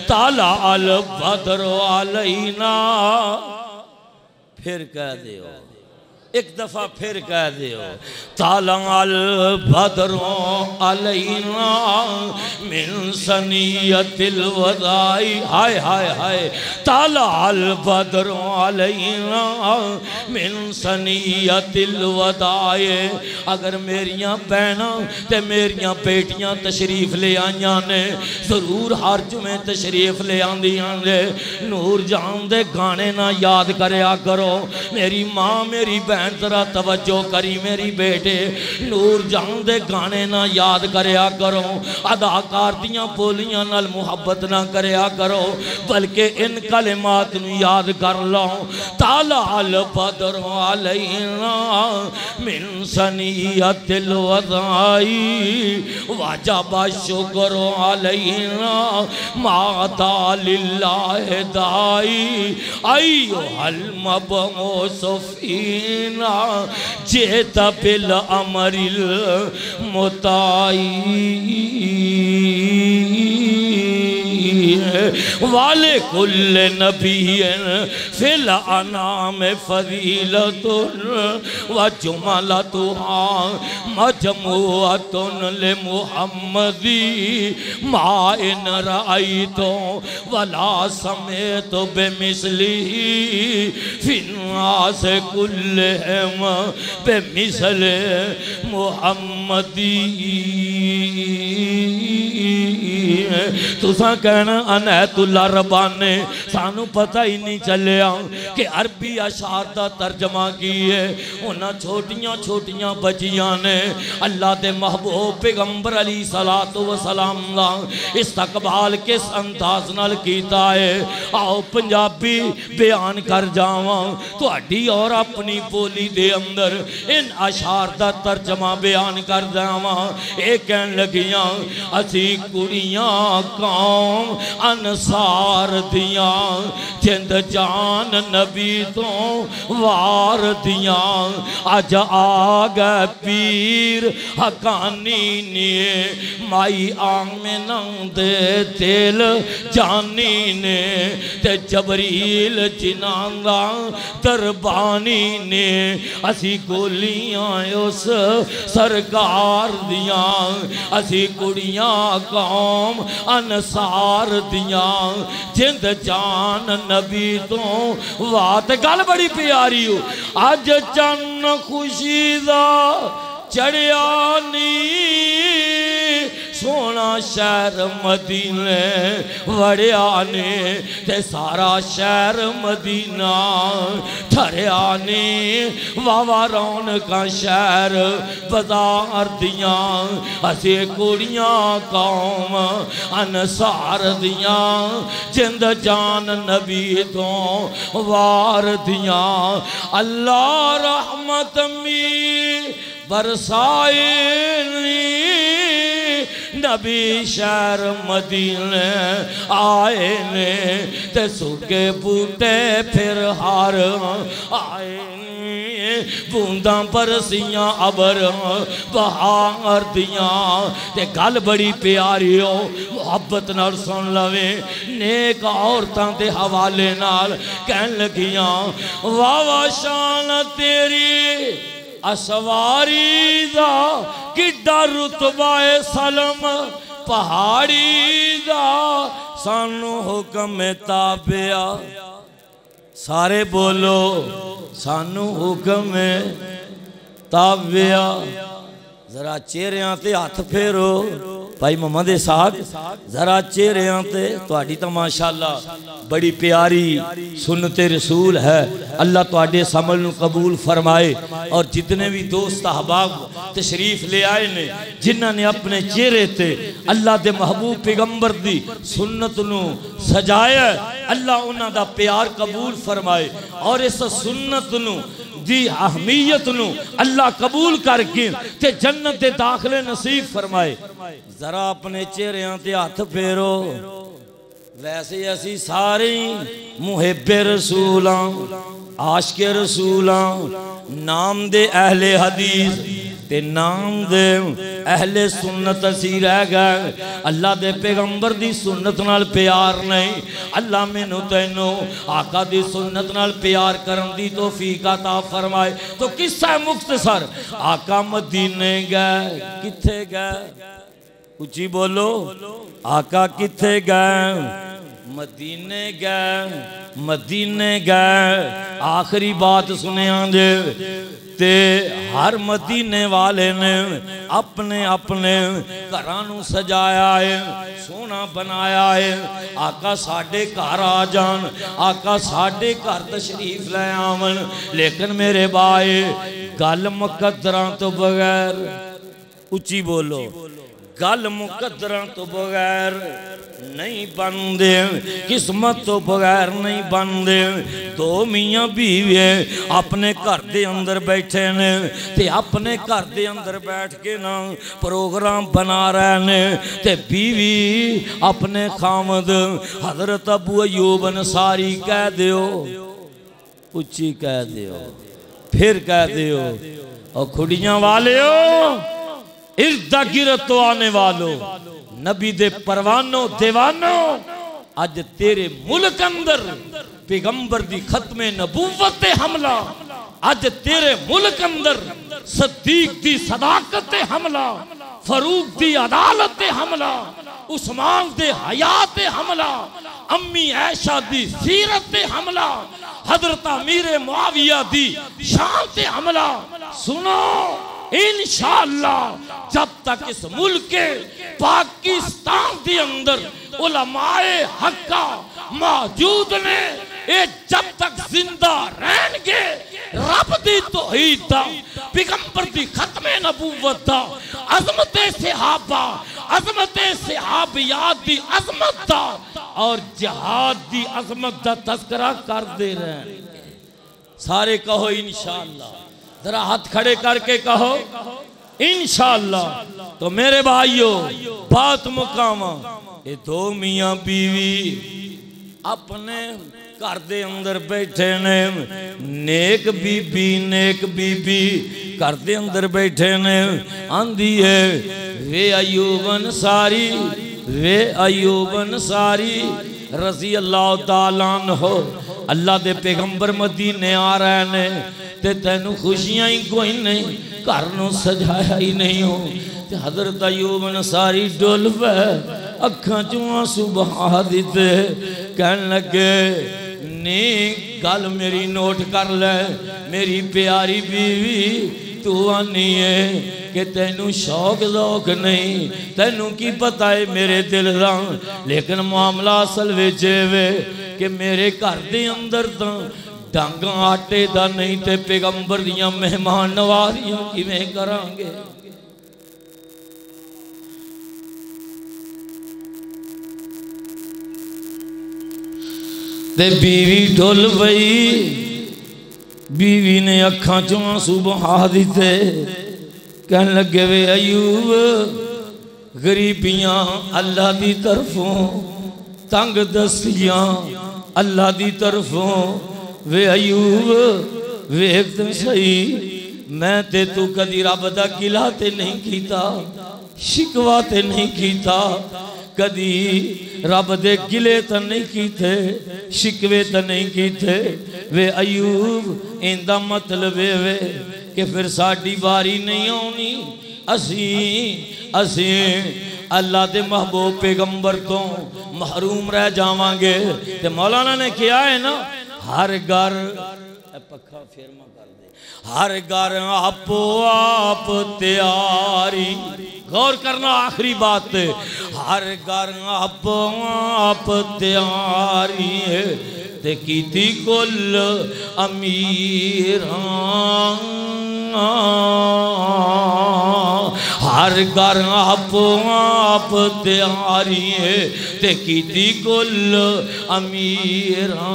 ताला अल बदर अलैना। फिर कह दियो एक दफा फिर कह दियो तालाल बदरों अलैना मिन सनियतिल वदाई। हाय हाय हाय तालाल बदरों अलैना मिन सनियतिल वदाई। अगर मेरियां भैनां ते मेरियां बेटियां तशरीफ ले आईयां ने जरूर हर जुमे तशरीफ ले आंदियां ने। नूर जान दे गाने ना याद करया करो। मेरी माँ मेरी बहन जरा तवज्जो करी मेरी बेटे नूर जान दे गाने ना याद करया करो। अदाकार दियां बोलियां नाल मुहब्बत ना करया करो बल्कि इन कलिमात नू याद कर लो। तालाल बदर अलैना मिन सनियतिल वदाई वाजबा शुक्र अलैना माता लिल्लाह दाई। अय्यो हल मबऊसफीन जेता बिल अमरिल मुताई वाले कुल नबीन फिल अनाम फजीलतुन व जुमलतुहा मजमुअतुन ले मुहम्मदी माइन राइतो वला समेत बेमिसलिही फिन्नास कुल्लहिम बेमिसल मुहम्मदी। तुसा कहना अनैतुल्ला रब्बाने सानू पता ही नहीं चलिया कि अरबी अशार का तर्जमा की है। उन्हें छोटियां छोटियां बच्चियां ने अल्लाह के महबूब पैगंबर अली सलातो व सलाम का इस्तकबाल किस अंदाज नाल कीता है। आओ पंजाबी बयान कर जावा तुहाडी और अपनी बोली दे अंदर इन अशार का तर्जमा बयान कर जावा। ये कहन लगियां असी कुड़ियां कौम अनसार दिया जिंद जान नबी तो वार दिया। अज आ गए पीर हकानी ने माई आमिना दे दिल जानी ने ते जबरील जिनांदा दरबानी ने। असी गोलियां उस सरकार दिया असी कुड़ियां कौम अनसार दिया जिंद जान नबी तो वात। गल बड़ी प्यारी हो अज चन्न खुशी दा चढ़िया नी सोना शहर मदीने वड़िया ने ते सारा शहर मदीना ठहरिया ने। वावा रौनकां शहर बाजार दिया असी कुड़ियां कौम अनसार दिया जिंद जान नबी तो वार दिया। अल्लाह रहमत मी बरसाए नबी शहर मदीने आए ने ते सूखे बूटे फिर हार आए बूंदा बरसियां अबर बहार दिया। ते गल बड़ी प्यारी हो मुहब्बत नाल सुन लवे। नेक औरतां दे हवाले नाल कहन लगियां वावा शान तेरी असवारी दा किड्डा रुतबा है सलम पहाड़ी दा सानू हुक्म ताबिया। सारे बोलो सानू हुक्म ताबिया। जरा चेहरियां ते हाथ फेरो भाई मोहम्मद इसाक जरा चेहरियां ते तुहाडी तो माशाअल्लाह बड़ी प्यारी सुन्नते रसूल है। अल्लाह तुहाडे समल नू कबूल फरमाए। और जितने भी दोस्त अहबाब तशरीफ ले आए ने जिन्हां ने अपने चेहरे ते अल्लाह दे महबूब पैगंबर दी सुन्नत नू सजाया अल्लाह उन्हां दा प्यार कबूल फरमाए। और इस सुन्नत नू दी अहमियत नू अल्लाह कबूल करके ते जन्नत दे दाखले नसीब फरमाए। जरा अपने चेहरियां ते हाथ फेरो। वैसे असी सारे मुहिब्बे रसूलां आशिके रसूलां नाम दे अहले हदीस ते नाम दे अहले सुन्नत असी रह गए। अल्लाह दे पैगंबर दी सुन्नत नाल प्यार नहीं। अल्लाह मैनू तैनू आका दी सुन्नत नाल प्यार करन दी तौफीक अता फरमाए। तो किस्सा मुख्तसर, आका मदीने गए। किथे गए? उची बोलो, आका किथे गए? मदीने गए। मदीने गए। आखिरी बात सुने जे ते हर मदीने वाले ने अपने अपने घरां नूं सजाया है, सोना बनाया है। आका साडे घर आ जान, आका साडे घर तशरीफ ले आवन। लेकिन मेरे भाई गल मुकद्दरां तो बगैर, उची बोलो, गल मुकद्दरां तो बगैर नहीं बनते, किस्मत तो बगैर नहीं बनते। दो मियाँ बीवी अपने घर दे अंदर बैठे ने ते अपने घर दे अंदर बैठ के ना प्रोग्राम बना रहे ने ते बीवी अपने खामद हजरत अबू अयूब अंसारी कह दियो, उच्ची कह दियो, फिर कह दियो, और खुड़ियां वाले हो, इर्दा गिरत तो आने वालों, नबी दे परवानो दीवानो, अज तेरे मुल्क अंदर पैगंबर दी खत्मे नबूवत ते हमला, अज तेरे मुल्क अंदर सदीक दी सदाकत ते हमला, फरूक दी अदालत ते हमला, उस्मान दे हयात ते हमला, अम्मी ऐशा दी सीरत ते हमला, हजरत अमीर मुआविया दी शान ते हमला। सुनो, इंशाअल्लाह जब तक इस मुल्क के पाकिस्तान के अंदर उलमाए हक्का मौजूद ने, ये जब तक जिंदा रहेंगे रब दी तौहीद दा, पैगंबर दी खत्मे नबूवत दा, अजमते सहाबा, अजमते सहाबियात दी अजमत दा और जिहाद दी अजमत दा तज़किरा करते रहेंगे। सारे कहो इंशाअल्लाह, जरा हाथ खड़े करके कहो इंशाअल्लाह। तो मेरे भाइयों बात मुकामा, ये दो मियाँ बीवी अपने घर दे अंदर बैठे ने, नेक बीबी घर दे अंदर बैठे ने। आंदी है वे अयूब अंसारी, वे अयूब अंसारी रज़ी अल्लाह ताला अन्हु, अल्लाह दे पैगंबर मदीने आ रहे ने ते तैनू खुशियां ही कोई नहीं, घर नूं सजाया ही नहीं हो। ते हजरत अयूब अंसारी डुल पे अखां चों आंसू बहा दिते, कहन लगे नी गल मेरी नोट कर ले, मेरी प्यारी बीवी तू आनी है कि तेनू शौक शौक नहीं, तेनू की पता है मेरे दिल का, लेकिन मामला असल विच वे कि मेरे घर दे अंदर तो डंग आटे दा नहीं ते पैगंबर दियां मेहमान नवाजियां किवें करांगे। ते बीवी ढुल पई, बीवी ने अखां चों आंसू बहा दिते, कहन लगे वे अयूब गरीबियां अल्लाह दी तरफों, तंग दस्तियां अल्लाह दी तरफों। वे अयूब वेख तो सही, मैं ते तू कदी रब दा गिला ते नहीं कीता, शिकवा ते नहीं कीता, कदी रब दे गिले तो नहीं कीते, शिकवे तो नहीं कीते। वे अयूब इंदा मतलब वे कि फिर साड़ी बारी नहीं आनी, असी अल्लाह दे महबूब पैगंबर तो महरूम रह जावांगे। ते मौलाना ने किया है ना, हर घर पखा फेरमा कर दे, हर घर आपो आप तैयारी। गौर करना आखिरी बात, हर घर आपो आप तैयारी है ते कीती कुल अमीरां, हर घर आपो आप तैयारी है ते कीती कुल अमीरां,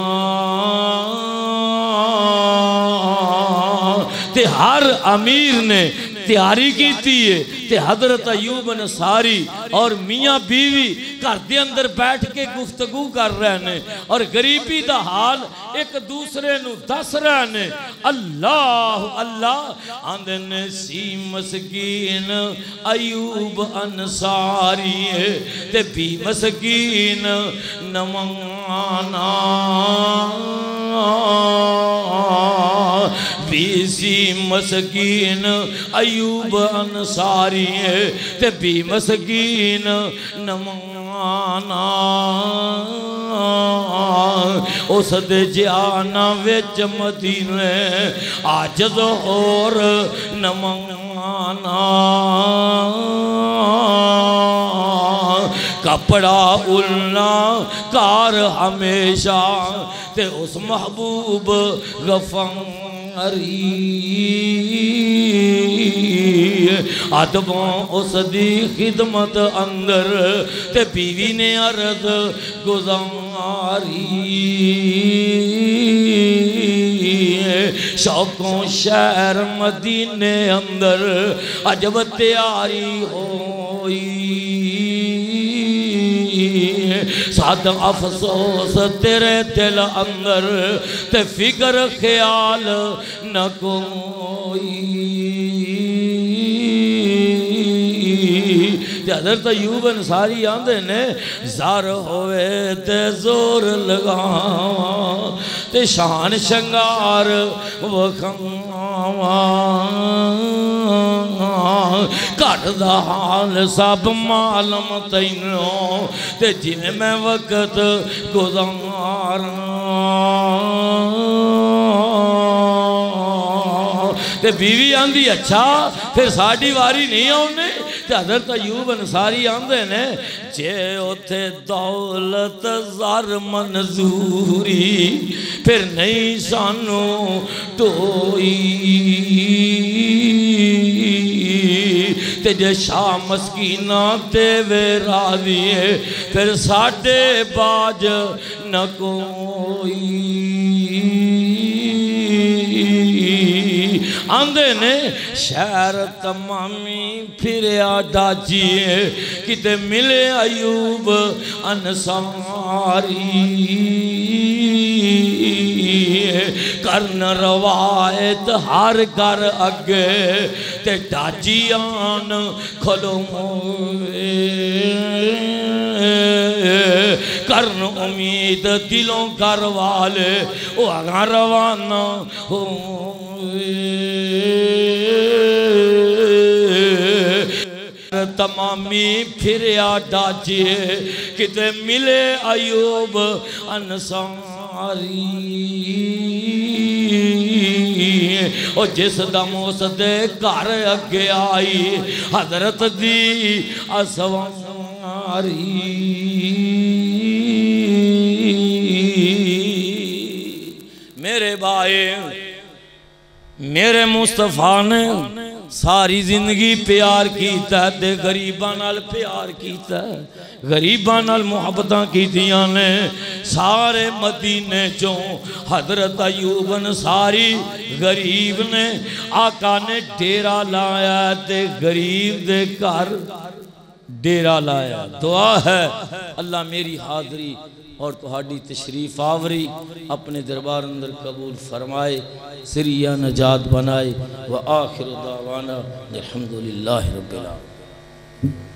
ते हर अमीर ने तैयारी की है ते हजरत अयूब अंसारी और मियाँ बीवी घर के अंदर बैठ के गुफ्तगू कर रहे ने और गरीबी का हाल एक दूसरे नू दस रहे ने। अल्लाह अल्लाह आंदे ने सी मस्कीन अयूब अंसारी ते भी मस्कीन नमंगाना बीसी मस्कीन अयूब अंसारी ते भी मस्कीन नमंगाना उस दे जाना विच मदीने आजद और नमंगाना कपड़ा उलना कार हमेशा ते उस महबूब गफारी अदबों उस दी खिदमत अंदर ते बीवी ने अर्ज गुजारी शौकों शहर मदीने अंदर अजब तैयारी होई साद अफसोस तेरे दिल अंदर ते फिक्र ख्याल न कोई। हज़रत अयूब अंसारी आंदे ने ज़र होवे ते जोर लगावा ते शान शंगार वखावा घर दा हाल सब मालम तैनों ते जिवें मैं वक्त गुज़ारा ते बीवी आंदी अच्छा फिर साड़ी वारी नहीं आउने। हज़रत अयूब अंसारी आंदे ने जे उथे दौलत ज़र मंजूरी फिर नहीं सानू टोई ते जे शाह मस्कीना ते वे राजी फिर साडे बाज न कोई। आंदे ने शहर तमामी फिरया डाजिए किते मिले अयूब अंसारी करन रवायत हर घर अगे ते डाजियान खलोए करन उम्मीद दिलों घर वाले वो आगा रवाना हो तमामी फिरया डाजिए किते मिले अयूब अंसारी और जिस दम उस दे घर अगे आई हजरत दी असवारी मेरे भाई मेरे मुस्तफा ने सारी जिंदगी प्यार कीता ते गरीबां नाल प्यार कीता गरीबां नाल मुहब्बतां कीतियां ने। सारे मदीने चों हजरत अयूब अंसारी गरीब ने आका ने डेरा लाया ते गरीब दे घर डेरा लाया। दुआ है अल्लाह मेरी हाज़री और तुहाडी तशरीफ आवरी अपने दरबार अंदर कबूल फरमाए सिरिया नजात बनाए व आखिर दावाना अल्हम्दुलिल्लाहि रब्बिल आलमीन।